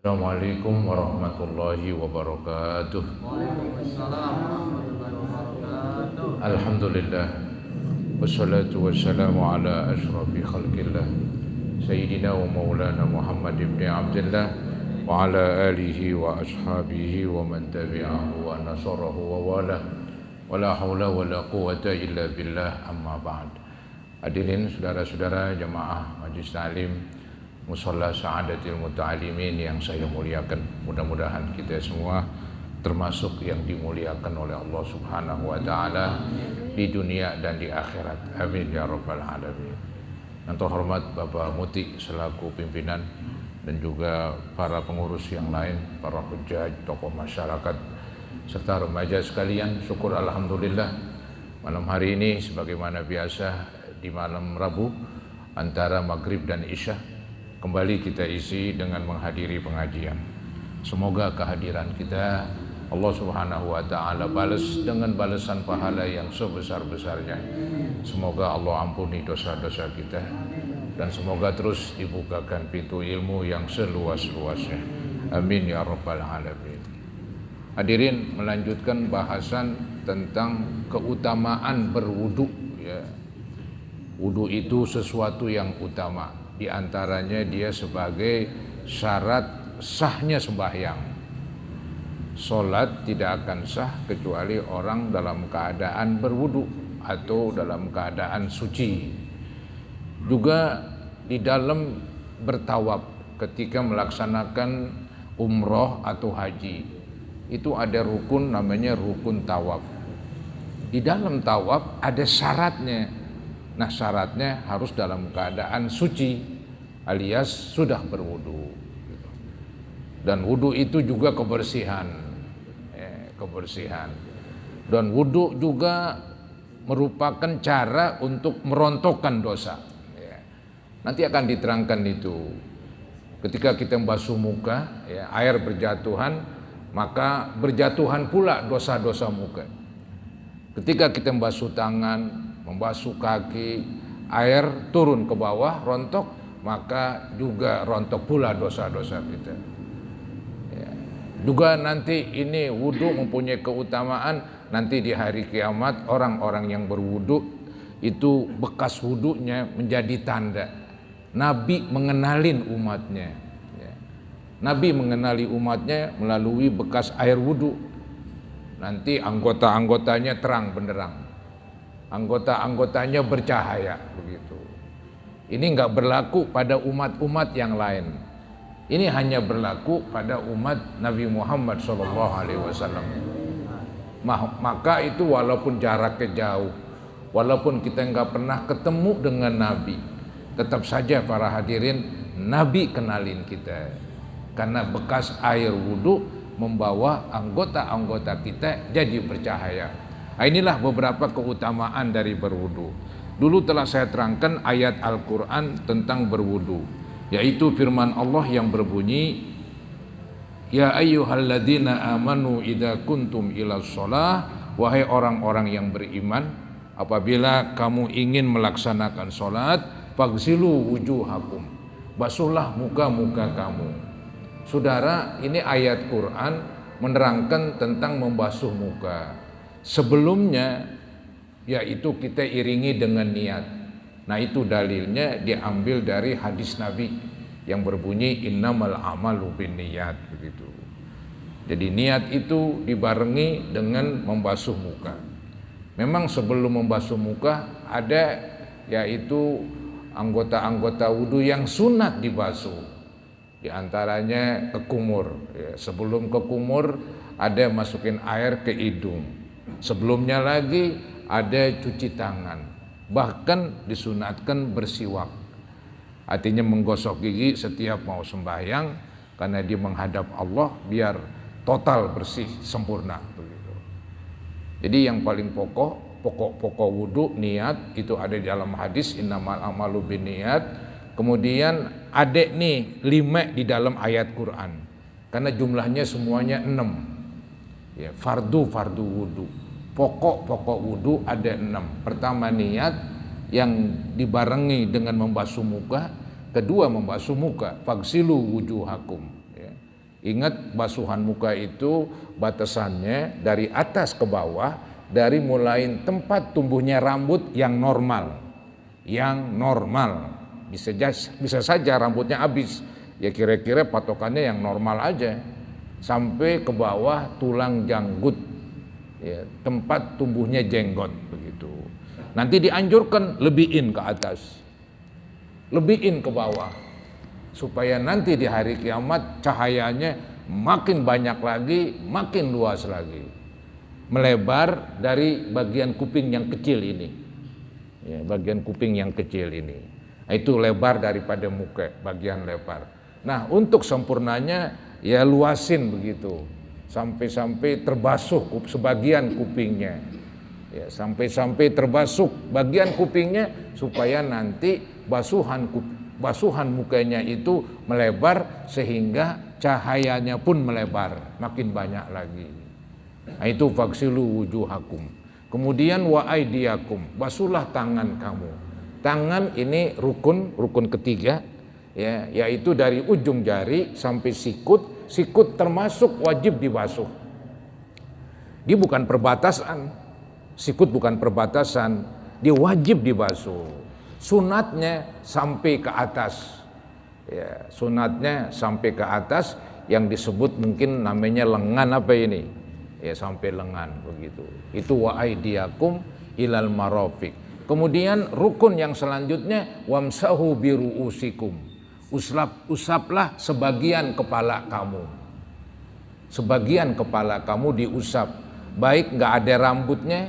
Assalamualaikum warahmatullahi wabarakatuh. Waalaikumsalam warahmatullahi wabarakatuh. Alhamdulillah wassalatu wassalamu ala asrafi khalqillah Sayyidina wa maulana Muhammad ibn Abdullah wa ala alihi wa ashabihi wa man tabi'ahu wa nasarahu wa wala wa la hawla wa la quwata illa billah, amma ba'd. Hadirin saudara-saudara jamaah Majlis Ta'lim Musalla Sa'adatil Muta'alimin yang saya muliakan, mudah-mudahan kita semua termasuk yang dimuliakan oleh Allah Subhanahu wa Ta'ala di dunia dan di akhirat. Amin ya rabbal alamin. Yang terhormat Bapak Muti selaku pimpinan dan juga para pengurus yang lain, para hujjaj, tokoh masyarakat serta remaja sekalian, syukur alhamdulillah malam hari ini sebagaimana biasa di malam Rabu antara maghrib dan isya kembali kita isi dengan menghadiri pengajian. Semoga kehadiran kita Allah Subhanahu wa Ta'ala balas dengan balasan pahala yang sebesar-besarnya. Semoga Allah ampuni dosa-dosa kita dan semoga terus dibukakan pintu ilmu yang seluas-luasnya. Amin ya rabbal alamin. Hadirin, melanjutkan bahasan tentang keutamaan berwudu ya. Wudu itu sesuatu yang utama. Di antaranya dia sebagai syarat sahnya sembahyang. Salat tidak akan sah kecuali orang dalam keadaan berwudu atau dalam keadaan suci. Juga di dalam bertawaf ketika melaksanakan umroh atau haji, itu ada rukun namanya rukun tawaf. Di dalam tawaf ada syaratnya. Nah, syaratnya harus dalam keadaan suci alias sudah berwudu. Dan wudu itu juga kebersihan, kebersihan. Dan wudu juga merupakan cara untuk merontokkan dosa. Nanti akan diterangkan itu. Ketika kita membasuh muka, air berjatuhan, maka berjatuhan pula dosa-dosa muka. Ketika kita membasuh tangan, membasuh kaki, air turun ke bawah, rontok, maka juga rontok pula dosa-dosa kita. Juga nanti ini wudu mempunyai keutamaan, nanti di hari kiamat orang-orang yang berwudu itu bekas wudunya menjadi tanda. Nabi mengenalin umatnya. Nabi mengenali umatnya melalui bekas air wudu. Nanti anggota-anggotanya terang benderang. Anggota-anggotanya bercahaya begitu. Ini enggak berlaku pada umat-umat yang lain. Ini hanya berlaku pada umat Nabi Muhammad SAW. Maka itu walaupun jaraknya jauh, walaupun kita enggak pernah ketemu dengan Nabi, tetap saja para hadirin Nabi kenalin kita. Karena bekas air wudu membawa anggota-anggota kita jadi bercahaya. Nah, inilah beberapa keutamaan dari berwudu. Dulu telah saya terangkan ayat Al-Quran tentang berwudu, yaitu firman Allah yang berbunyi, Ya ayyuhalladzina amanu idza kuntum ilas sholah, wahai orang-orang yang beriman, apabila kamu ingin melaksanakan sholat, faghsilu wujuhakum, basuhlah muka-muka kamu. Saudara, ini ayat Quran menerangkan tentang membasuh muka. Sebelumnya yaitu kita iringi dengan niat. Nah, itu dalilnya diambil dari hadis Nabi yang berbunyi innamal a'malu binniyat begitu. Jadi niat itu dibarengi dengan membasuh muka. Memang sebelum membasuh muka ada yaitu anggota-anggota wudu yang sunat dibasuh. Di antaranya ke kumur. Sebelum ke kumur ada masukin air ke hidung. Sebelumnya lagi ada cuci tangan, bahkan disunatkan bersiwak, artinya menggosok gigi setiap mau sembahyang karena dia menghadap Allah biar total bersih sempurna begitu. Jadi yang paling pokok wudu niat itu ada di dalam hadis innamal a'malu binniyat. Kemudian ada nih 5 di dalam ayat Quran karena jumlahnya semuanya 6 ya, fardu wudu. Pokok wudu ada 6. Pertama niat yang dibarengi dengan membasuh muka. Kedua membasuh muka, faghsilu wujuhakum ya. Ingat, basuhan muka itu batasannya dari atas ke bawah, dari mulai tempat tumbuhnya rambut yang normal. Bisa saja rambutnya habis, ya kira-kira patokannya yang normal aja, sampai ke bawah tulang janggut, ya, tempat tumbuhnya jenggot begitu. Nanti dianjurkan lebihin ke atas, lebihin ke bawah, supaya nanti di hari kiamat cahayanya makin banyak lagi, makin luas lagi, melebar dari bagian kuping yang kecil ini, ya, bagian kuping yang kecil ini, itu lebar daripada muka, bagian lebar. Nah, untuk sempurnanya ya luasin begitu, sampai sampai sebagian kupingnya, ya, sampai terbasuh bagian kupingnya, supaya nanti basuhan mukanya itu melebar sehingga cahayanya pun melebar, makin banyak lagi. Nah, itu faghsilu wujuhakum. Kemudian wa aidiakum, basuhlah tangan kamu. Tangan ini rukun ketiga, ya, yaitu dari ujung jari sampai sikut. Sikut termasuk wajib dibasuh. Dia bukan perbatasan. Sikut bukan perbatasan, dia wajib dibasuh. Sunatnya sampai ke atas, ya, sunatnya sampai ke atas, yang disebut mungkin namanya lengan apa ini, ya, sampai lengan begitu. Itu wa aidiakum ilal marafiq. Kemudian rukun yang selanjutnya wamsahu biruusikum, usaplah sebagian kepala kamu. Sebagian kepala kamu diusap, baik nggak ada rambutnya,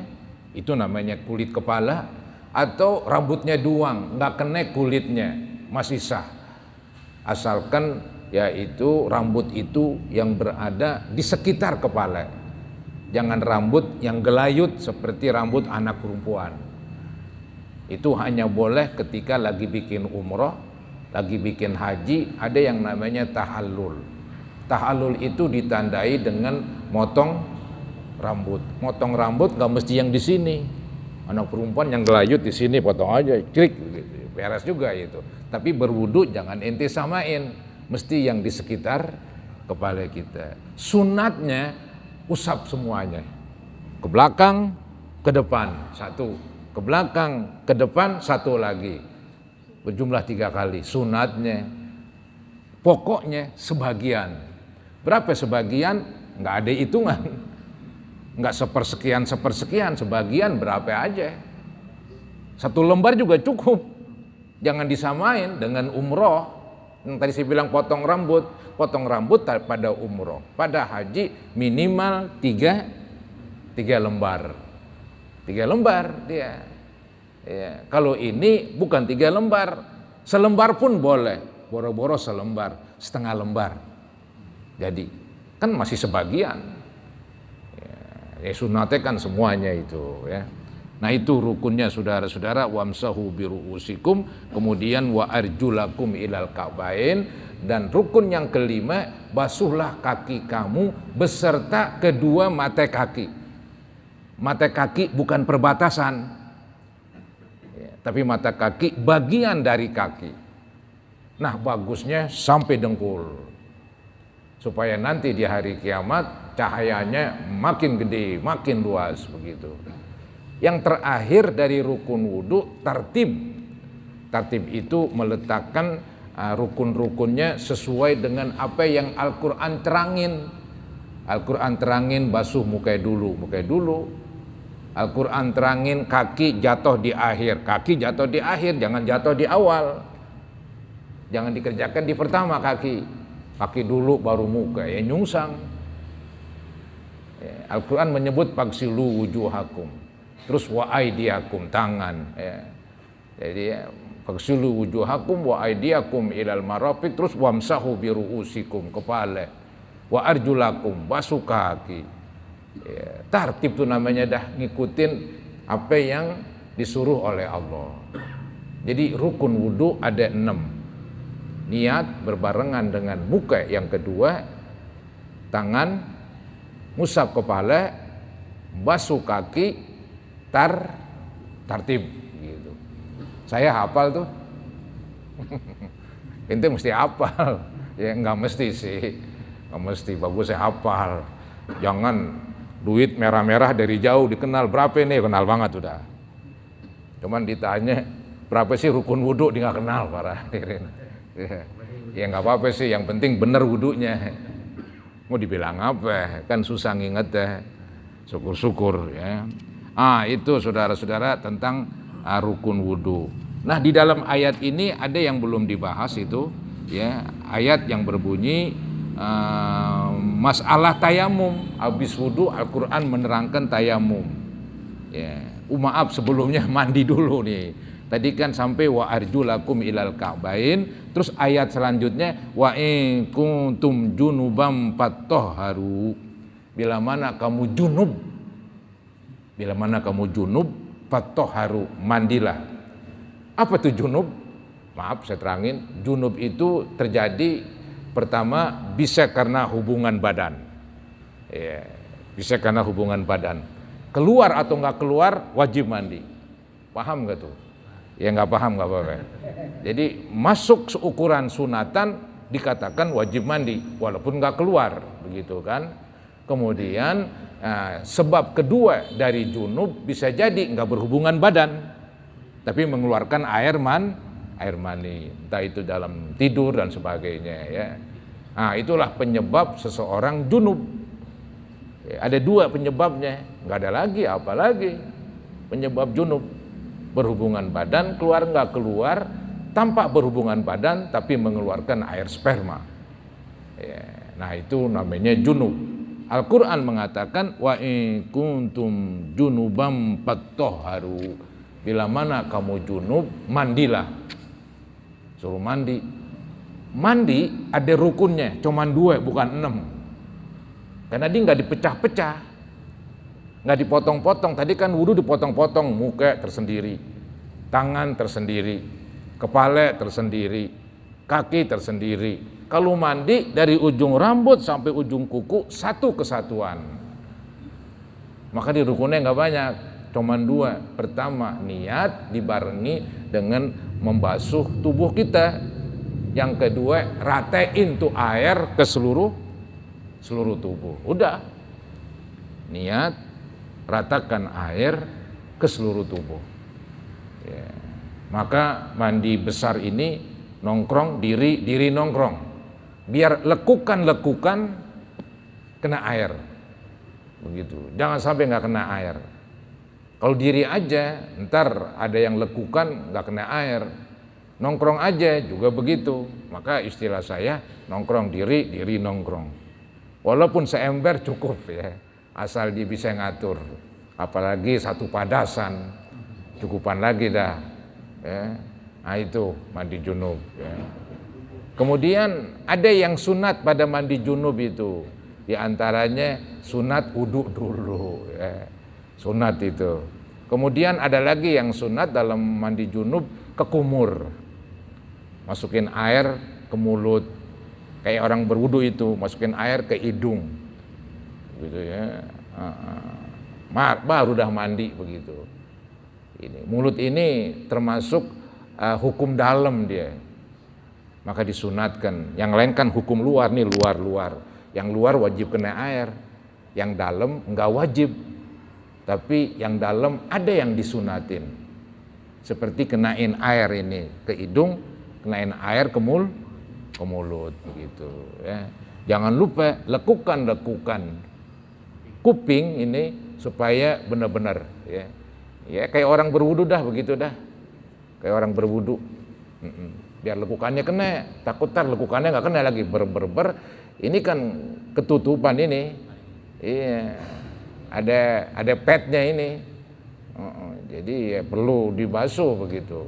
itu namanya kulit kepala, atau rambutnya doang, nggak kena kulitnya, masih sah. Asalkan yaitu rambut itu yang berada di sekitar kepala. Jangan rambut yang gelayut seperti rambut anak perempuan. Itu hanya boleh ketika lagi bikin umroh, lagi bikin haji, ada yang namanya tahallul. Tahallul itu ditandai dengan motong rambut. Motong rambut nggak mesti yang di sini. Anak perempuan yang gelayut di sini potong aja, klik, beres juga itu. Tapi berwudu jangan ente samain, mesti yang di sekitar kepala kita. Sunatnya usap semuanya, ke belakang, ke depan, satu, ke belakang, ke depan, satu lagi, berjumlah 3 kali. Sunatnya, pokoknya sebagian. Berapa sebagian? Nggak ada hitungan. Nggak sepersekian, sebagian berapa aja. 1 lembar juga cukup. Jangan disamain dengan umroh. Yang tadi saya bilang potong rambut pada umroh. Pada haji minimal 3 lembar. 3 lembar dia. Ya, kalau ini bukan 3 lembar, selembar pun boleh. Boro-boro selembar, setengah lembar. Jadi kan masih sebagian. Ya, sunatnya kan semuanya itu, ya. Nah, itu rukunnya saudara-saudara, wamsahu biruusikum, kemudian wa arjulakum ilal ka'bain, dan rukun yang kelima, basuhlah kaki kamu beserta kedua mata kaki. Mata kaki bukan perbatasan, ya, tapi mata kaki bagian dari kaki. Nah, bagusnya sampai dengkul, supaya nanti di hari kiamat cahayanya makin gede, makin luas begitu. Yang terakhir dari rukun wudu, tartib. Tartib itu meletakkan rukun-rukunnya sesuai dengan apa yang Al-Quran terangin. Al-Quran terangin basuh muka dulu. Al-Quran terangin kaki jatuh di akhir, jangan jatuh di awal. Jangan dikerjakan di pertama kaki dulu baru muka, ya nyungsang. Ya, Al-Quran menyebut faghsilu wujuhakum, terus wa aidiakum, tangan, ya. Jadi ya, faghsilu wujuhakum wa aidiakum ilal marafiq, terus wamsahu biruusikum, kepala, wa arjulakum, basuh kaki. Ya, tartib itu namanya dah ngikutin apa yang disuruh oleh Allah. Jadi rukun wudu ada 6. Niat berbarengan dengan muka yang kedua, tangan, ngusap kepala, basuh kaki, tartib gitu. Saya hafal tuh. Ente mesti hafal. Ya enggak mesti sih. Nggak mesti, bagus saya hafal. Jangan duit merah-merah dari jauh dikenal, berapa ini, kenal banget udah. Cuman ditanya berapa sih rukun wudhu, dia nggak kenal, parah. Ya nggak apa-apa sih, yang penting bener wudhunya. Mau dibilang apa, kan susah nginget ya. Syukur-syukur ya. Itu saudara-saudara tentang rukun wudhu. Nah, di dalam ayat ini ada yang belum dibahas itu ya, ayat yang berbunyi masalah tayamum. Habis wudhu Al-Quran menerangkan tayamum ya. Maaf sebelumnya mandi dulu nih. Tadi kan sampai wa arjulakum ilal ka'bain, terus ayat selanjutnya wa in kuntum junubam fatahharu. Bila mana kamu junub fatahharu, mandilah. Apa tuh junub? Maaf saya terangin, junub itu terjadi pertama bisa karena hubungan badan. Ya, bisa karena hubungan badan. Keluar atau nggak keluar wajib mandi. Paham nggak tuh? Ya nggak paham nggak apa-apa. Jadi masuk seukuran sunatan dikatakan wajib mandi walaupun nggak keluar, begitu kan? Kemudian sebab kedua dari junub bisa jadi nggak berhubungan badan, tapi mengeluarkan air mani, entah itu dalam tidur dan sebagainya ya. Itulah penyebab seseorang junub. Ya, ada dua penyebabnya, nggak ada lagi, apalagi penyebab junub. Berhubungan badan, keluar nggak keluar, tampak berhubungan badan tapi mengeluarkan air sperma. Ya, nah itu namanya junub. Al-Quran mengatakan wa in kuntum junubam fatahharu. Bila mana kamu junub, mandilah. Suruh mandi. Mandi ada rukunnya, cuman 2 bukan 6. Karena dia nggak dipecah-pecah, nggak dipotong-potong. Tadi kan wudhu dipotong-potong, muka tersendiri, tangan tersendiri, kepala tersendiri, kaki tersendiri. Kalau mandi dari ujung rambut sampai ujung kuku satu kesatuan. Maka di rukunnya nggak banyak, cuman 2. Pertama, niat dibarengi dengan membasuh tubuh kita. Yang kedua, ratain tuh air ke seluruh tubuh. Udah, niat, ratakan air ke seluruh tubuh ya. Maka mandi besar ini nongkrong, diri nongkrong, biar lekukan kena air begitu. Jangan sampai nggak kena air. Kalau diri aja ntar ada yang lekukan nggak kena air, nongkrong aja juga begitu. Maka istilah saya nongkrong, diri nongkrong, walaupun seember cukup ya, asal dia bisa ngatur. Apalagi satu padasan, cukupan lagi dah ya. Nah itu mandi junub ya. Kemudian ada yang sunat pada mandi junub itu, di antaranya sunat wudhu dulu ya. Sunat itu. Kemudian ada lagi yang sunat dalam mandi junub, ke kumur, masukin air ke mulut kayak orang berwudu itu, masukin air ke hidung gitu ya. Baru dah mandi begitu. Ini mulut ini termasuk hukum dalam dia, maka disunatkan. Yang lain kan hukum luar nih, luar. Yang luar wajib kena air, yang dalam enggak wajib. Tapi yang dalam ada yang disunatin, seperti kenain air ini ke hidung, kenain air ke mulut begitu ya. Jangan lupa lekukan kuping ini supaya benar-benar ya. Ya kayak orang berwudu dah begitu dah. Kayak orang berwudu. Biar lekukannya kena, takut tar lekukannya nggak kena lagi ber. Ini kan ketutupan ini. Iya. Ada padnya ini. Jadi ya perlu dibasuh begitu.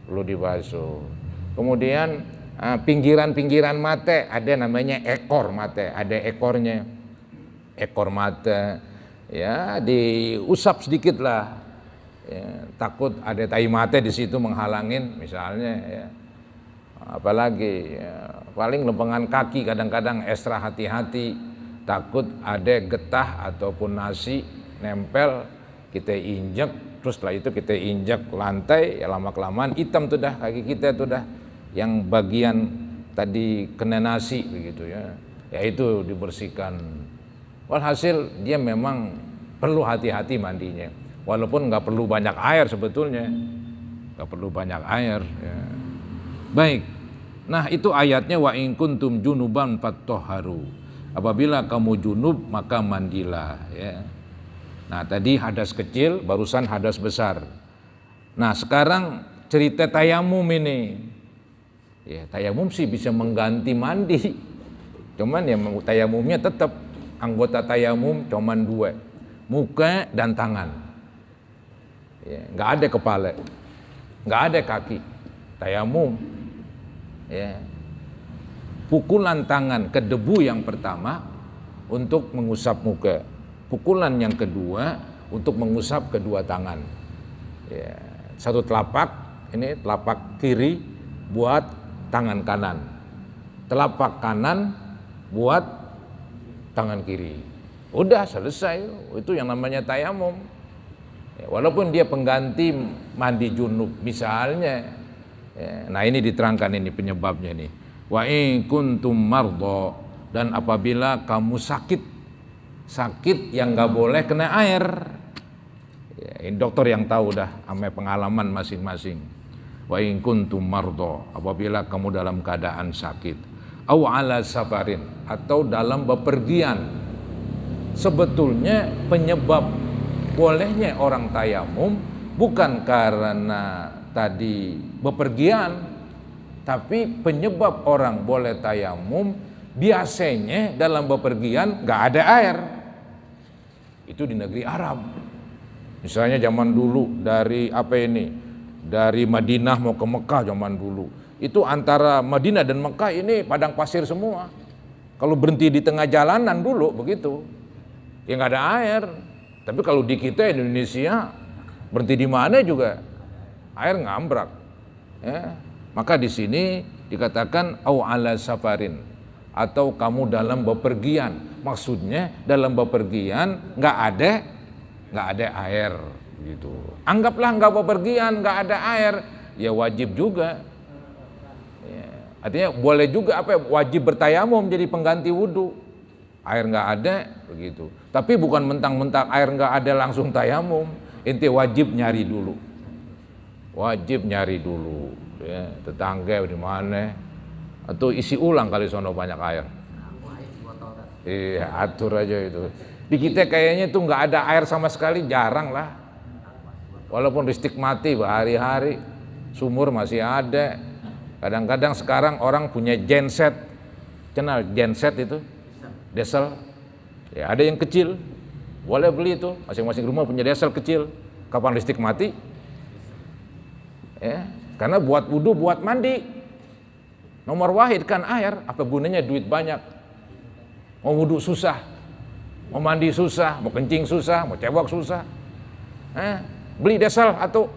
Perlu dibasuh. Kemudian pinggiran mata ada namanya ekor mata, ada ekornya. Ekor mata ya diusap sedikit lah ya, takut ada tai mata di situ menghalangin misalnya ya. Apalagi ya, paling lempengan kaki kadang-kadang ekstra hati-hati, takut ada getah ataupun nasi nempel, kita injek, terus setelah itu kita injek lantai ya, lama-kelamaan hitam tuh dah kaki kita tuh dah, yang bagian tadi kena nasi begitu ya. yaitu dibersihkan. Walhasil dia memang perlu hati-hati mandinya, walaupun nggak perlu banyak air sebetulnya, nggak perlu banyak air. Ya. Baik, nah itu ayatnya wa in kuntum junuban fattahharu. Apabila kamu junub maka mandilah. Ya. Nah tadi hadas kecil, barusan hadas besar. Nah sekarang cerita tayamum ini. Ya, tayamum sih bisa mengganti mandi. Cuman ya tayamumnya tetap anggota tayamum cuman 2, muka dan tangan. Ya, nggak ada kepala, nggak ada kaki. Tayamum. Ya. Pukulan tangan ke debu yang pertama untuk mengusap muka. Pukulan yang kedua untuk mengusap kedua tangan. Ya. Satu telapak, ini telapak kiri buat tangan kanan. Telapak kanan buat tangan kiri. Udah selesai, itu yang namanya tayamum. Ya, walaupun dia pengganti mandi junub misalnya. Ya, nah ini diterangkan ini penyebabnya nih. Wa in kuntum mardha, dan apabila kamu sakit yang nggak boleh kena air. Ya, ini dokter yang tahu dah ame pengalaman masing-masing. Wa in kuntum mardha, apabila kamu dalam keadaan sakit, au ala safarin, atau dalam bepergian. Sebetulnya penyebab bolehnya orang tayamum bukan karena tadi bepergian, tapi penyebab orang boleh tayamum biasanya dalam bepergian nggak ada air. Itu di negeri Arab. Misalnya zaman dulu dari dari Madinah mau ke Mekah zaman dulu. Itu antara Madinah dan Mekah ini padang pasir semua. Kalau berhenti di tengah jalanan dulu begitu, ya nggak ada air. Tapi kalau di kita Indonesia berhenti di mana juga air ngambrak. Ya. Maka di sini dikatakan au ala safarin, atau kamu dalam bepergian. Maksudnya dalam bepergian nggak ada air gitu. Anggaplah nggak bepergian, nggak ada air, ya wajib juga. Ya. Artinya boleh juga wajib bertayamum jadi pengganti wudhu. Air nggak ada begitu. Tapi bukan mentang-mentang air nggak ada langsung tayamum. Inti wajib nyari dulu. Wajib nyari dulu. Ya, tetangga di mana, atau isi ulang kali sono banyak air. Iya, atur aja itu. Di kita kayaknya tuh nggak ada air sama sekali, jarang lah. Walaupun listrik mati berhari-hari, sumur masih ada. Kadang-kadang sekarang orang punya genset, kenal genset itu, diesel. Ya, ada yang kecil, boleh beli itu. Masing-masing rumah punya diesel kecil. Kapan listrik mati? Ya. Karena buat wudhu, buat mandi. Nomor wahid kan air, apa gunanya duit banyak? Mau wudhu susah, mau mandi susah, mau kencing susah, mau cebok susah. Beli diesel atau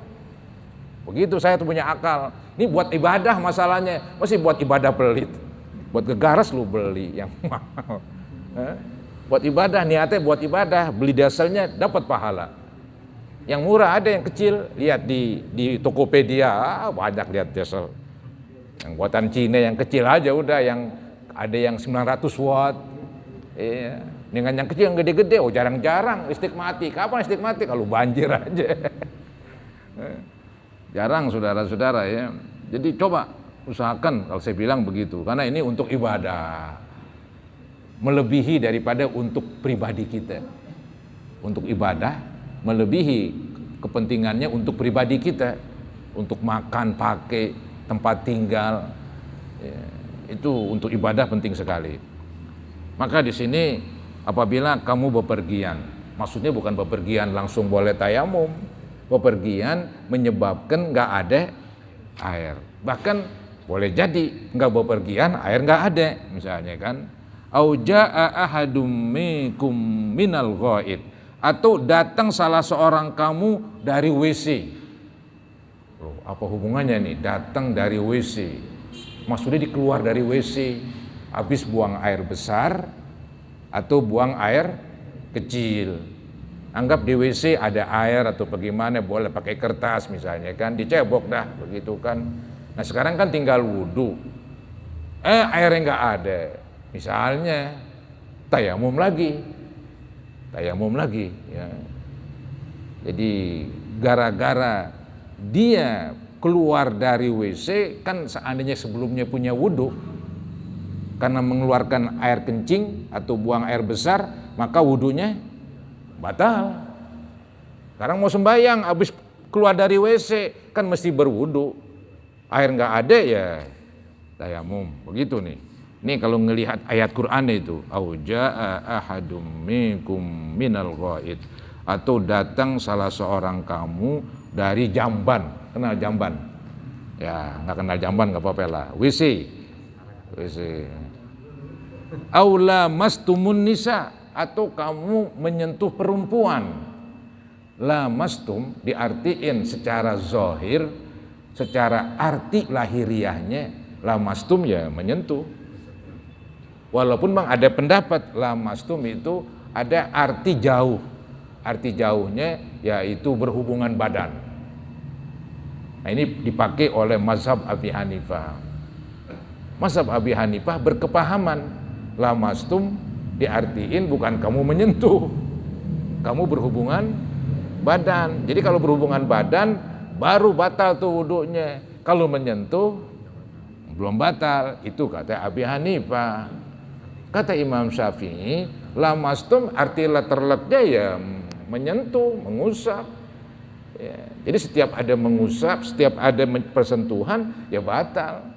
begitu. Saya tuh punya akal. Ini buat ibadah masalahnya, masih buat ibadah pelit. Buat gegaras lu beli yang mahal. Buat ibadah, niatnya buat ibadah, beli dieselnya dapat pahala. Yang murah ada yang kecil, lihat di Tokopedia banyak lihat diesel. Yang buatan Cina yang kecil aja udah, yang ada yang 900 watt. Iya. Dengan yang kecil yang gede-gede, jarang-jarang listrik mati. Kapan listrik mati? Kalau banjir aja. Jarang saudara-saudara ya. Jadi coba usahakan kalau saya bilang begitu, karena ini untuk ibadah. Melebihi daripada untuk pribadi kita. Untuk ibadah melebihi kepentingannya untuk pribadi kita, untuk makan, pakai, tempat tinggal, ya, itu untuk ibadah penting sekali. Maka di sini apabila kamu bepergian, maksudnya bukan bepergian langsung boleh tayamum, bepergian menyebabkan nggak ada air. Bahkan boleh jadi nggak bepergian, air nggak ada, misalnya kan. Au jaa ahadum minkum minal ghaid, atau datang salah seorang kamu dari WC. Loh, apa hubungannya nih datang dari WC? Maksudnya dikeluar dari WC, habis buang air besar atau buang air kecil. Anggap di WC ada air atau bagaimana, boleh pakai kertas misalnya kan, dicebok dah begitu kan. Nah sekarang kan tinggal wudhu, airnya nggak ada. Misalnya tayamum lagi ya. Jadi gara-gara dia keluar dari WC, kan seandainya sebelumnya punya wudhu, karena mengeluarkan air kencing atau buang air besar, maka wudhunya batal. Sekarang mau sembahyang, habis keluar dari WC, kan mesti berwudhu. Air nggak ada ya tayamum, begitu nih. Ini kalau ngelihat ayat Quran itu, au jaa ahadum minkum minal ghaid, atau datang salah seorang kamu dari jamban. Kenal jamban? Ya, nggak kenal jamban nggak apa-apa lah. WC. Aula mastumun nisa, atau kamu menyentuh perempuan. Lamastum diartiin secara zahir, secara arti lahiriahnya lamastum ya menyentuh. Walaupun bang ada pendapat lamastum itu ada arti jauh. Arti jauhnya yaitu berhubungan badan. Nah ini dipakai oleh mazhab Abi Hanifah. Mazhab Abi Hanifah berkepahaman lamastum diartiin bukan kamu menyentuh, kamu berhubungan badan. Jadi kalau berhubungan badan baru batal tuh wudunya. Kalau menyentuh belum batal. Itu kata Abi Hanifah. Kata Imam Syafi'i, lamastum arti terleknya ya menyentuh, mengusap. Ya, jadi setiap ada mengusap, setiap ada persentuhan ya batal.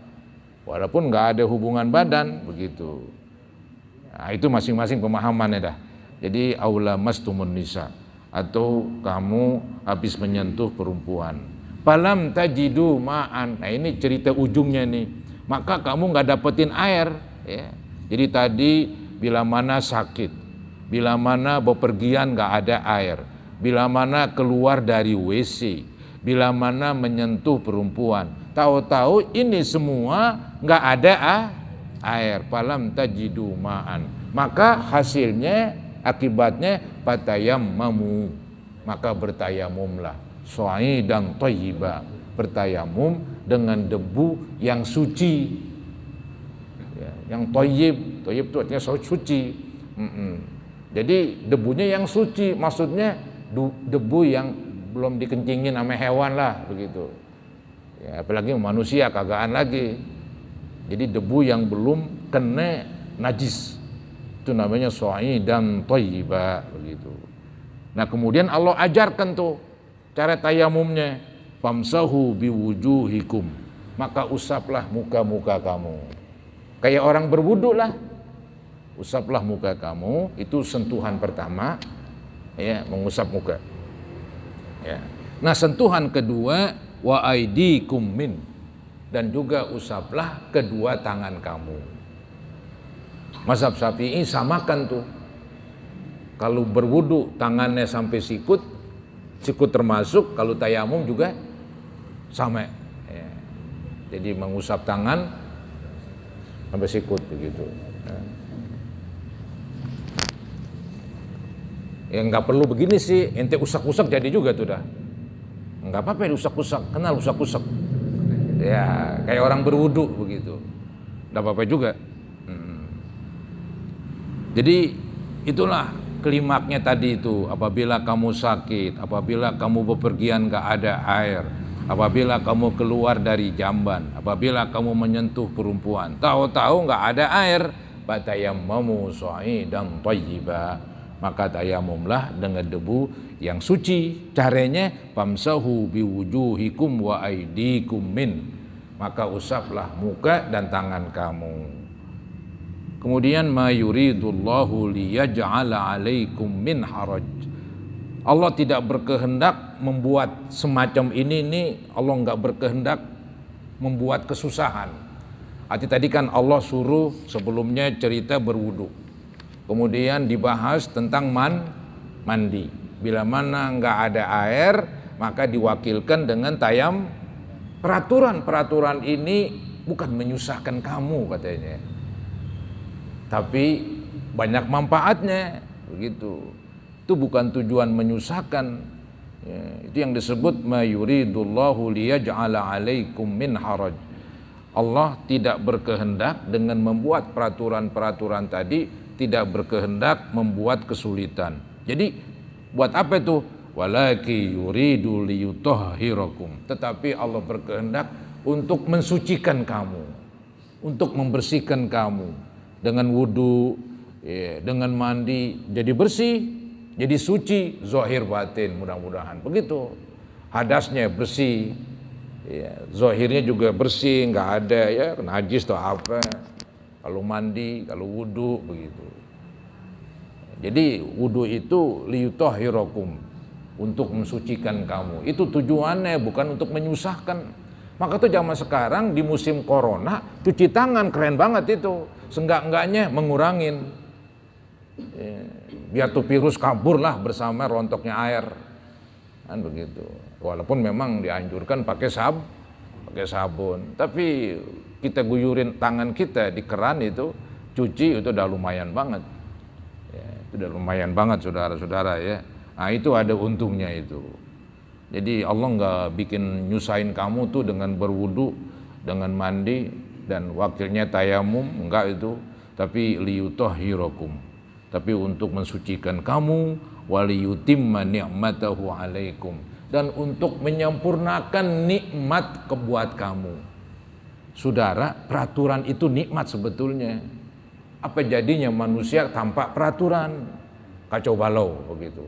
Walaupun nggak ada hubungan badan begitu. Nah, itu masing-masing pemahamannya dah. Jadi aula mastumun nisa, atau kamu habis menyentuh perempuan. Falam tajidu ma'an. Nah ini cerita ujungnya nih. Maka kamu nggak dapetin air. Ya. Jadi tadi bila mana sakit, bila mana bepergian nggak ada air, bila mana keluar dari WC, bila mana menyentuh perempuan. Tahu-tahu ini semua nggak ada air. Falam tajidu ma'an. Maka hasilnya, akibatnya fatayammamu, maka bertayamumlah sha'idan thayyiba, bertayamum dengan debu yang suci ya, yang thayyib itu artinya suci. Jadi debunya yang suci, maksudnya debu yang belum dikencingin sama hewan lah begitu ya, apalagi manusia kagaan lagi. Jadi debu yang belum kena najis, itu namanya sha'idan thayyiba begitu. Nah kemudian Allah ajarkan tuh cara tayamumnya, famsahu biwujuhikum, maka usaplah muka-muka kamu. Kayak orang berwudu lah, usaplah muka kamu. Itu sentuhan pertama ya, mengusap muka ya. Nah sentuhan kedua, wa aidikum min, dan juga usaplah kedua tangan kamu. Mazhab Syafi'i samakan tuh. Kalau berwudu tangannya sampai sikut, sikut termasuk. Kalau tayamum juga sama ya. Jadi mengusap tangan sampai sikut begitu ya. Nggak perlu begini sih, ente usak-usak jadi juga tuh dah. Nggak apa-apa ya usak-usak, kenal usak-usak ya, kayak orang berwudu begitu, nggak apa-apa juga. Jadi itulah klimaknya tadi itu. Apabila kamu sakit, apabila kamu bepergian gak ada air, apabila kamu keluar dari jamban, apabila kamu menyentuh perempuan, tahu-tahu gak ada air, fatayammamu sha'idan thayyiba, maka tayamumlah dengan debu yang suci. Caranya famsahu biwujuhikum wa aidikum min, maka usaplah muka dan tangan kamu. Kemudian ma yuridullahu liyaj'ala 'alaikum min haraj. Allah tidak berkehendak membuat semacam ini nih, Allah enggak berkehendak membuat kesusahan. Arti tadi kan Allah suruh sebelumnya cerita berwudu. Kemudian dibahas tentang mandi. Bila mana enggak ada air, maka diwakilkan dengan tayam. Peraturan-peraturan ini bukan menyusahkan kamu katanya, tapi banyak manfaatnya begitu. Itu bukan tujuan menyusahkan ya, itu yang disebut ma yuridullahu liyaj'ala 'alaikum min haraj. Allah tidak berkehendak dengan membuat peraturan-peraturan tadi, tidak berkehendak membuat kesulitan. Jadi buat apa itu? Walaki yuridu liyutahhirakum. Tetapi Allah berkehendak untuk mensucikan kamu, untuk membersihkan kamu dengan wudu, ya, dengan mandi, jadi bersih, jadi suci, zahir batin, mudah-mudahan begitu. Hadasnya bersih, ya, zahirnya juga bersih, nggak ada ya najis atau apa. Kalau mandi, kalau wudu begitu. Jadi wudu itu liyutahhirakum, untuk mensucikan kamu. Itu tujuannya, bukan untuk menyusahkan. Maka tuh zaman sekarang di musim corona cuci tangan keren banget itu. Seenggak-enggaknya mengurangin. Ya, biar tuh virus kabur lah bersama rontoknya air. Kan begitu. Walaupun memang dianjurkan pakai sabun, tapi kita guyurin tangan kita di keran itu, cuci itu udah lumayan banget. Ya, itu udah lumayan banget saudara-saudara ya. Nah itu ada untungnya itu. Jadi Allah nggak bikin nyusahin kamu tuh dengan berwudu, dengan mandi dan wakilnya tayamum, enggak itu. Tapi liyutahhirakum, tapi untuk mensucikan kamu, waliyutimma ni'matahu alaikum, dan untuk menyempurnakan nikmat kebuat kamu. Saudara, peraturan itu nikmat sebetulnya. Apa jadinya manusia tanpa peraturan? Kacau balau begitu.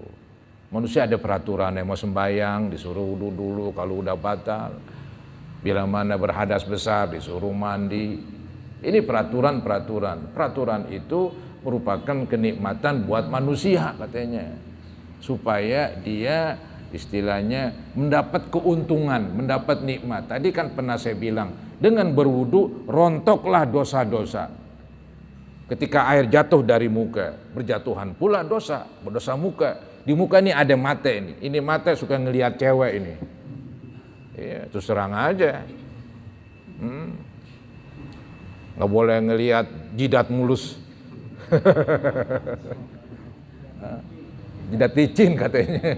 Manusia ada peraturan, yang mau sembahyang disuruh wudu dulu kalau udah batal. Bila mana berhadas besar disuruh mandi. Ini peraturan-peraturan. Peraturan itu merupakan kenikmatan buat manusia katanya. Supaya dia istilahnya mendapat keuntungan, mendapat nikmat. Tadi kan pernah saya bilang, dengan berwudu rontoklah dosa-dosa. Ketika air jatuh dari muka, berjatuhan pula dosa, berdosa muka. Di muka ini ada mata ini mata suka ngelihat cewek ini. Ya, terus terang aja. Nggak boleh ngelihat jidat mulus. Jidat licin katanya.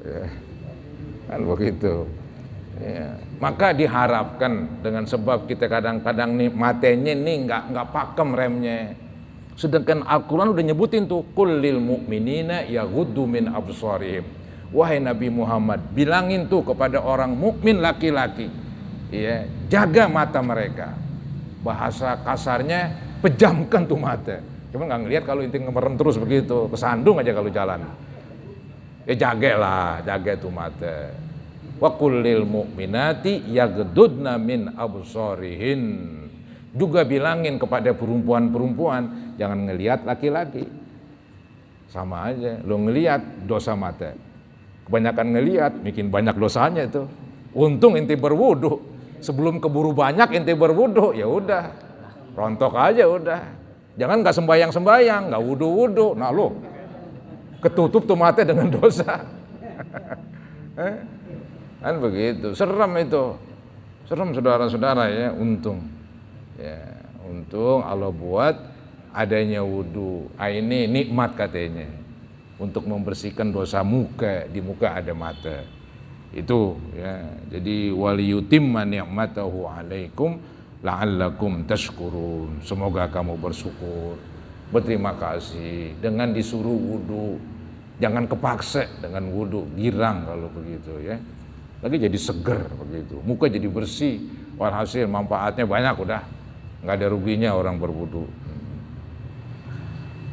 Ya, kan begitu. Ya. Maka diharapkan dengan sebab kita kadang-kadang nih matanya nih nggak pakem remnya. Sedangkan Al-Quran udah nyebutin tuh, kullil mu'minina yaghuddu min absarihim. Wahai Nabi Muhammad, bilangin tuh kepada orang mukmin laki-laki, ya, jaga mata mereka. Bahasa kasarnya, pejamkan tuh mata. Cuma nggak ngelihat kalau inti ngemerem terus begitu, kesandung aja kalau jalan. Ya jaga tuh mata. Wa kullil mu'minati yaghdudna min absarihin. Juga bilangin kepada perempuan-perempuan, jangan ngelihat laki-laki. Sama aja, lo ngelihat dosa mata. Kebanyakan ngelihat, bikin banyak dosanya itu. Untung inti berwudu. Sebelum keburu banyak inti berwudu, ya udah, rontok aja udah. Jangan nggak sembayang, nggak wudu. Nah lo, ketutup tuh mata dengan dosa. Kan begitu, serem itu. Serem saudara-saudara ya, untung. Ya, untung Allah buat adanya wudu. Ini nikmat katanya untuk membersihkan dosa muka, di muka ada mata. Itu ya. Jadi waliyutimma ni'matahu alaikum la'allakum tashkurun. Semoga kamu bersyukur, berterima kasih dengan disuruh wudu. Jangan kepaksa dengan wudu, girang kalau begitu ya. Lagi jadi seger begitu, muka jadi bersih. Walhasil manfaatnya banyak udah. Nggak ada ruginya orang berwudu.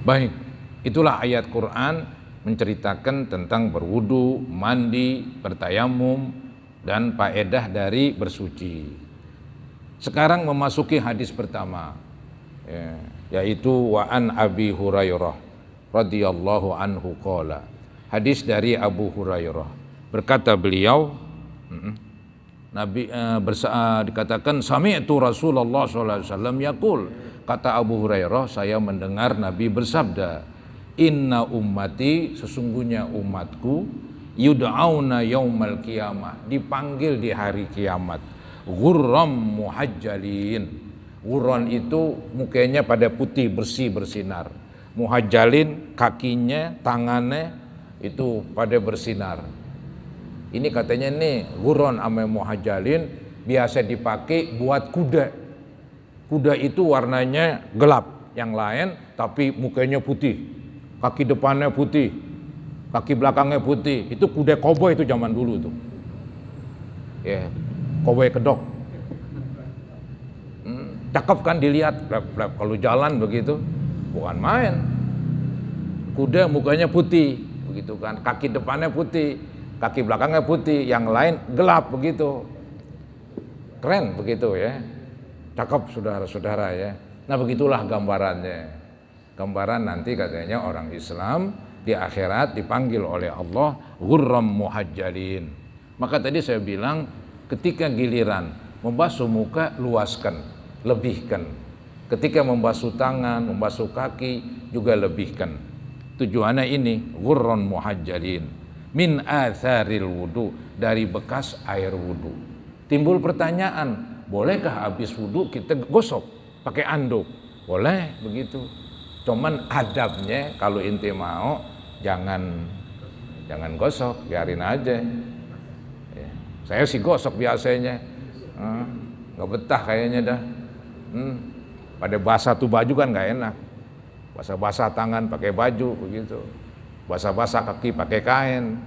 Baik, itulah ayat Quran menceritakan tentang berwudu, mandi, bertayamum, dan faedah dari bersuci. Sekarang memasuki hadis pertama, ya, yaitu wa an Abi Hurairah radhiyallahu anhu qala. Hadis dari Abu Hurairah. Berkata beliau, dikatakan sami'tu Rasulullah sallallahu alaihi wasallam yaqul, kata Abu Hurairah, saya mendengar Nabi bersabda, inna ummati, sesungguhnya umatku, yud'auna yaumal qiyamah, dipanggil di hari kiamat, ghurram muhajjalin. Ghurran itu mukanya pada putih bersih bersinar, muhajjalin kakinya, tangannya itu pada bersinar. Ini katanya nih Ghurran sama muhajjalin biasa dipakai buat kuda. Kuda itu warnanya gelap, yang lain tapi mukanya putih, kaki depannya putih, kaki belakangnya putih. Itu kuda koboi itu zaman dulu tuh. Ya, koboi kedok. Cakep kan dilihat, kalau jalan begitu, bukan main. Kuda mukanya putih, begitu kan, kaki depannya putih, kaki belakangnya putih, yang lain gelap begitu. Keren begitu ya, cakep saudara-saudara ya. Nah begitulah gambarannya. Gambaran nanti katanya orang Islam di akhirat dipanggil oleh Allah ghurram muhajjalin. Maka tadi saya bilang ketika giliran membasuh muka luaskan, lebihkan. Ketika membasuh tangan, membasuh kaki juga lebihkan. Tujuannya ini ghurran muhajjalin min atharil wudu, dari bekas air wudu. Timbul pertanyaan, bolehkah habis wudu kita gosok pakai anduk? Boleh begitu. Cuman adabnya kalau inti mau jangan gosok, biarin aja. Ya, saya sih gosok biasanya. Nggak betah kayaknya dah. Pada basah tuh baju kan nggak enak. Basah-basah tangan pakai baju begitu. Basah-basah kaki pakai kain.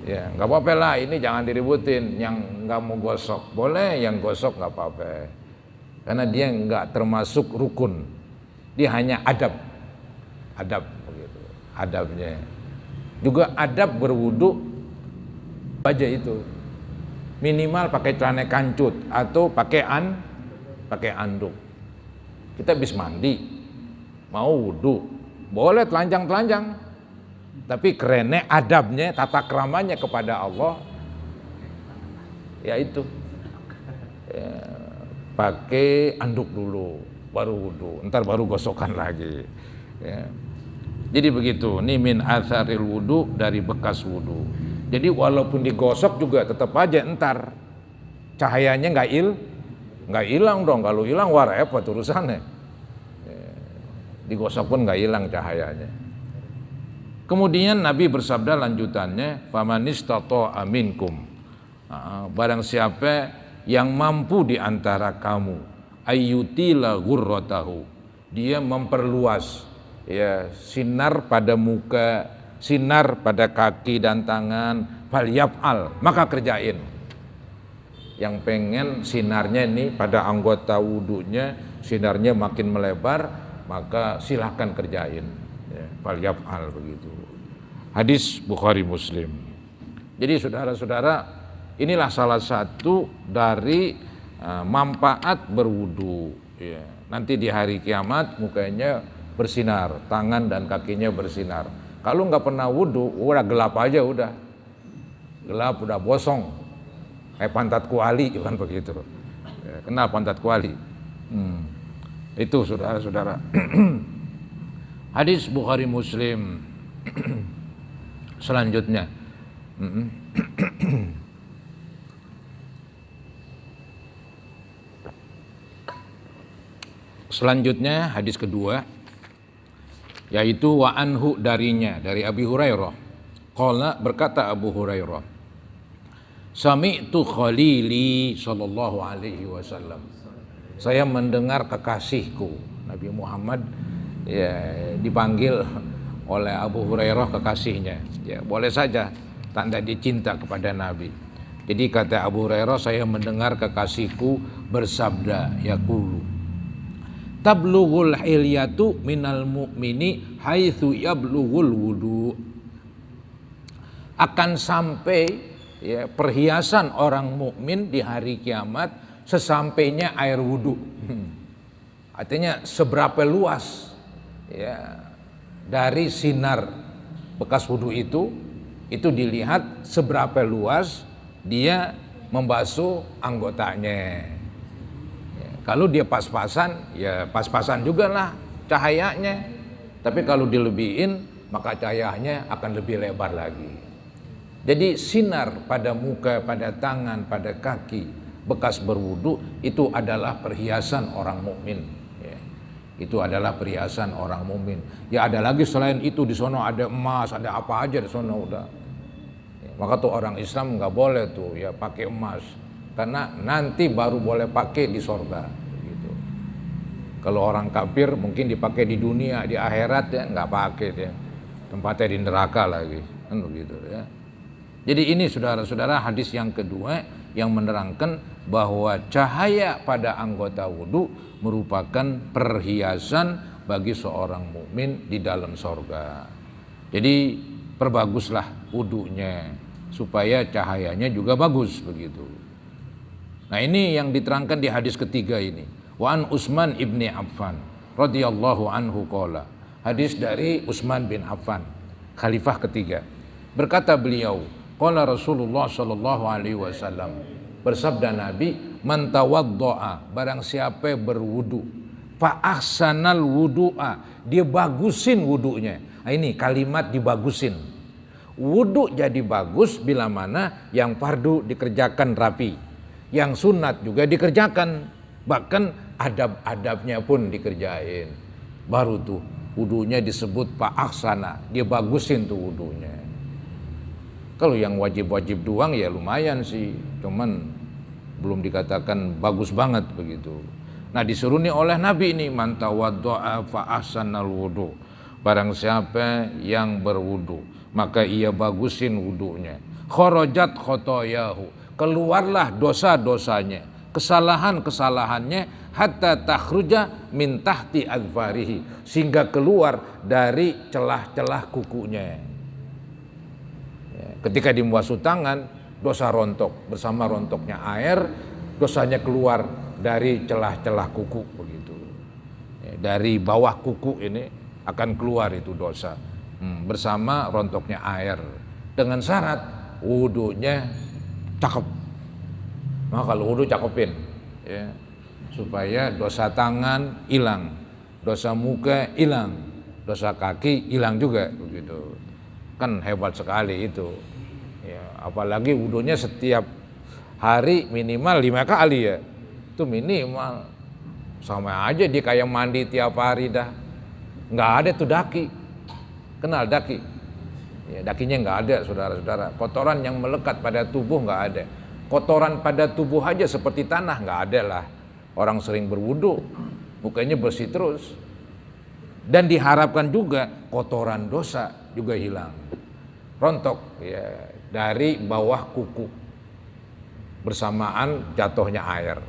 Ya nggak apa-apa lah, ini jangan diributin. Yang nggak mau gosok boleh, yang gosok nggak apa-apa. Karena dia nggak termasuk rukun. Dia hanya adab begitu. Adabnya. Juga adab berwudu aja itu. Minimal pakai celana kancut atau pakai anduk. Kita habis mandi, mau wudu, boleh telanjang-telanjang. Tapi kerennya adabnya, tata keramanya kepada Allah, ya itu. Ya, pakai anduk dulu, baru wudu, ntar baru gosokan lagi. Ya. Jadi begitu, ini min atharil wudu, dari bekas wudu. Jadi walaupun digosok juga tetap aja ntar cahayanya nggak hilang dong. Kalau hilang wah repot urusannya. Digosok pun nggak hilang cahayanya. Kemudian Nabi bersabda lanjutannya, faman istata'a minkum, barang siapa yang mampu di antara kamu, ayyutila ghurratahu, dia memperluas ya sinar pada muka, sinar pada kaki dan tangan, falyaf'al, maka kerjain. Yang pengen sinarnya ini pada anggota wudunya, sinarnya makin melebar, maka silahkan kerjain. Ya, falyaf'al begitu. Hadis Bukhari Muslim. Jadi saudara-saudara, inilah salah satu dari manfaat berwudu. Ya, nanti di hari kiamat mukanya bersinar, tangan dan kakinya bersinar. Kalau nggak pernah wudu, udah gelap aja udah. Gelap udah bosong. Kayak pantat kuali kan begitu. Ya, kenal pantat kuali. Itu saudara-saudara. Hadis Bukhari Muslim. Selanjutnya. Selanjutnya hadis kedua, yaitu wa anhu, darinya, dari Abi Hurairah. Qala, berkata Abu Hurairah, sami'tu khalili sallallahu alaihi wasallam, saya mendengar kekasihku Nabi Muhammad ya dipanggil oleh Abu Hurairah kekasihnya. Ya boleh saja tanda dia cinta kepada Nabi. Jadi kata Abu Hurairah, saya mendengar kekasihku bersabda, yaqulu tablughul hilyatu minal mu'mini haitsu yablughul wudu, akan sampai ya perhiasan orang mukmin di hari kiamat sesampainya air wudu. Artinya seberapa luas ya dari sinar bekas wudu itu dilihat seberapa luas dia membasuh anggotanya. Ya, kalau dia pas-pasan, ya pas-pasan juga lah cahayanya. Tapi kalau dilebihin, maka cahayanya akan lebih lebar lagi. Jadi sinar pada muka, pada tangan, pada kaki bekas berwudu itu adalah perhiasan orang mukmin. Itu adalah perhiasan orang mukmin. Ya ada lagi selain itu, di sono ada emas, ada apa aja di sono udah. Ya, Maka tuh orang Islam nggak boleh tuh ya pakai emas, karena nanti baru boleh pakai di sorga. Gitu. Kalau orang kafir mungkin dipakai di dunia, di akhirat ya nggak pakai dia, tempatnya di neraka lagi, kan begitu ya. Jadi ini saudara-saudara hadis yang kedua yang menerangkan bahwa cahaya pada anggota wudhu merupakan perhiasan bagi seorang mukmin di dalam sorga. Jadi perbaguslah wudhunya supaya cahayanya juga bagus begitu. Nah ini yang diterangkan di hadis ketiga ini. Wa an Utsman ibni Affan radhiyallahu anhu qala. Hadis dari Utsman bin Affan, khalifah ketiga. Berkata beliau, qala Rasulullah sallallahu alaihi wasallam, bersabda Nabi, man tawaddoa, barang siapa berwudu, fa ahsanal wudu'a, dia bagusin wudunya. Nah, ini kalimat dibagusin. Wudu jadi bagus bila mana yang fardu dikerjakan rapi, yang sunat juga dikerjakan, bahkan adab-adabnya pun dikerjain. Baru tuh wudunya disebut fa ahsana, dia bagusin tuh wudunya. Kalau yang wajib-wajib doang ya lumayan sih, cuman belum dikatakan bagus banget begitu. Nah disuruh nih oleh Nabi ini, man tawaddo'a fa ahsanal wudu, barang siapa yang berwudu maka ia bagusin wudunya, kharajat khotoyahu, keluarlah dosa-dosanya, kesalahan-kesalahannya, hatta takhruja min tahti adfarihi, sehingga keluar dari celah-celah kukunya. Ketika dibasuh tangan, dosa rontok, bersama rontoknya air, dosanya keluar dari celah-celah kuku begitu. Dari bawah kuku ini akan keluar itu dosa, bersama rontoknya air, dengan syarat wudunya cakep. Maka kalau wudu cakepin ya, supaya dosa tangan hilang, dosa muka hilang, dosa kaki hilang juga begitu. Kan hebat sekali itu ya, apalagi wudunya setiap hari minimal 5 kali ya, itu minimal. Sama aja dia kayak mandi tiap hari dah. Nggak ada tuh daki, kenal daki ya, dakinya nggak ada saudara-saudara. Kotoran yang melekat pada tubuh nggak ada. Kotoran pada tubuh aja seperti tanah nggak ada lah. Orang sering berwudu mukanya bersih terus. Dan diharapkan juga kotoran dosa juga hilang, rontok ya dari bawah kuku bersamaan jatuhnya air.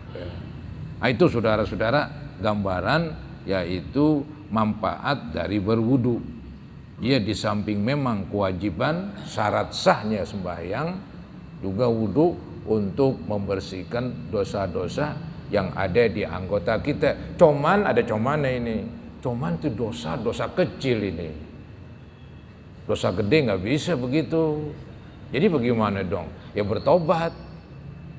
Nah itu saudara-saudara gambaran yaitu manfaat dari berwudu. Ya di samping memang kewajiban syarat sahnya sembahyang, juga wudu untuk membersihkan dosa-dosa yang ada di anggota kita. Cuman ada cumannya ini. Cuman itu dosa kecil ini. Dosa gede nggak bisa begitu. Jadi bagaimana dong? Ya bertobat.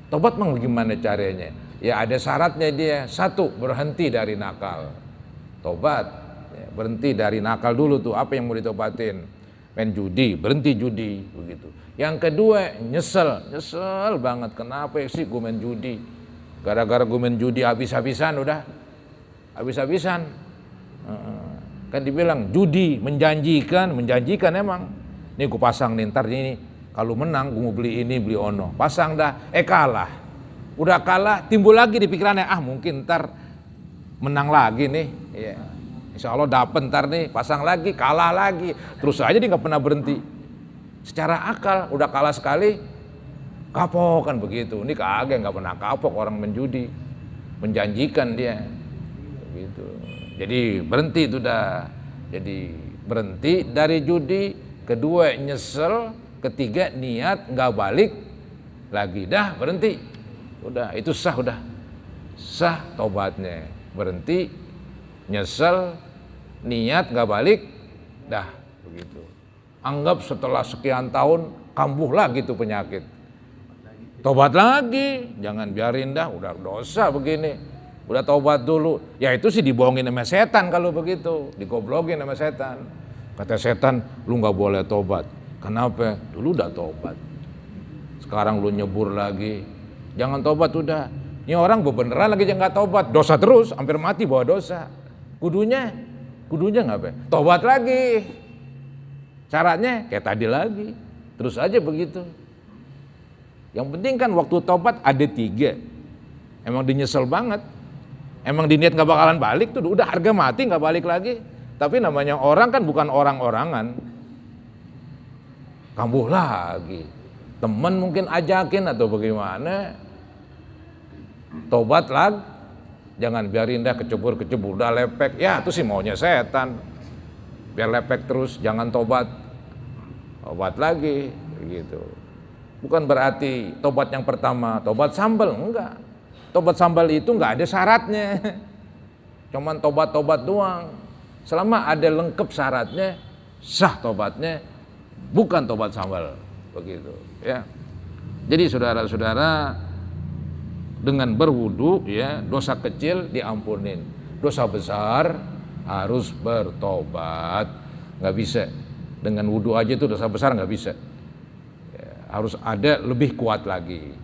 Tobat memang bagaimana caranya? Ya ada syaratnya dia. 1, berhenti dari nakal. Tobat. Ya, berhenti dari nakal dulu tuh. Apa yang mau ditobatin? Main judi, berhenti judi begitu. Yang kedua, nyesel banget. Kenapa sih gue main judi? Gara-gara gue main judi habis-habisan udah. Habis-habisan. Kan dibilang judi menjanjikan emang. Nih gue pasang nih, ntar ini kalau menang gue mau beli ini beli ono, pasang dah, kalah. Udah kalah timbul lagi di pikirannya, mungkin ntar menang lagi nih ya. Insya Allah dapet ntar nih, pasang lagi, kalah lagi, terus aja dia nggak pernah berhenti. Secara akal udah kalah sekali kapok kan begitu. Ini kagak, nggak pernah kapok orang menjudi, menjanjikan dia begitu. Jadi berhenti itu dah. Jadi berhenti dari judi. Kedua nyesel. Ketiga niat nggak balik lagi, dah berhenti. Udah itu sah, udah sah tobatnya. Berhenti, nyesel, niat nggak balik, dah begitu. Anggap setelah sekian tahun kambuh lagi tuh penyakit. Tobat lagi, jangan biarin dah, udah dosa begini. Udah taubat dulu, ya itu sih dibohongin sama setan kalau begitu, digoblokin sama setan. Kata setan, lu nggak boleh tobat. Kenapa? Dulu udah tobat, sekarang lu nyebur lagi, jangan tobat udah. Ini orang beneran lagi nggak tobat, dosa terus, hampir mati bawa dosa. Kudunya ngapa? Tobat lagi. Caranya kayak tadi lagi, terus aja begitu. Yang penting kan waktu tobat ada 3. Emang dinyesel banget. Emang diniat nggak bakalan balik tuh, udah harga mati nggak balik lagi. Tapi namanya orang kan bukan orang-orangan. Kambuh lagi. Temen mungkin ajakin atau bagaimana. Tobat lagi. Jangan biarin dah kecebur-kecebur, udah lepek. Ya itu sih maunya setan. Biar lepek terus, jangan tobat. Tobat lagi, gitu. Bukan berarti tobat yang pertama, tobat sambal, enggak. Tobat sambal itu enggak ada syaratnya. Cuman tobat-tobat doang. Selama ada lengkap syaratnya, sah tobatnya, bukan tobat sambal. Begitu, ya. Jadi saudara-saudara, dengan berwudu ya, dosa kecil diampunin. Dosa besar harus bertobat. Nggak bisa. Dengan wudu aja itu dosa besar nggak bisa. Ya, harus ada lebih kuat lagi.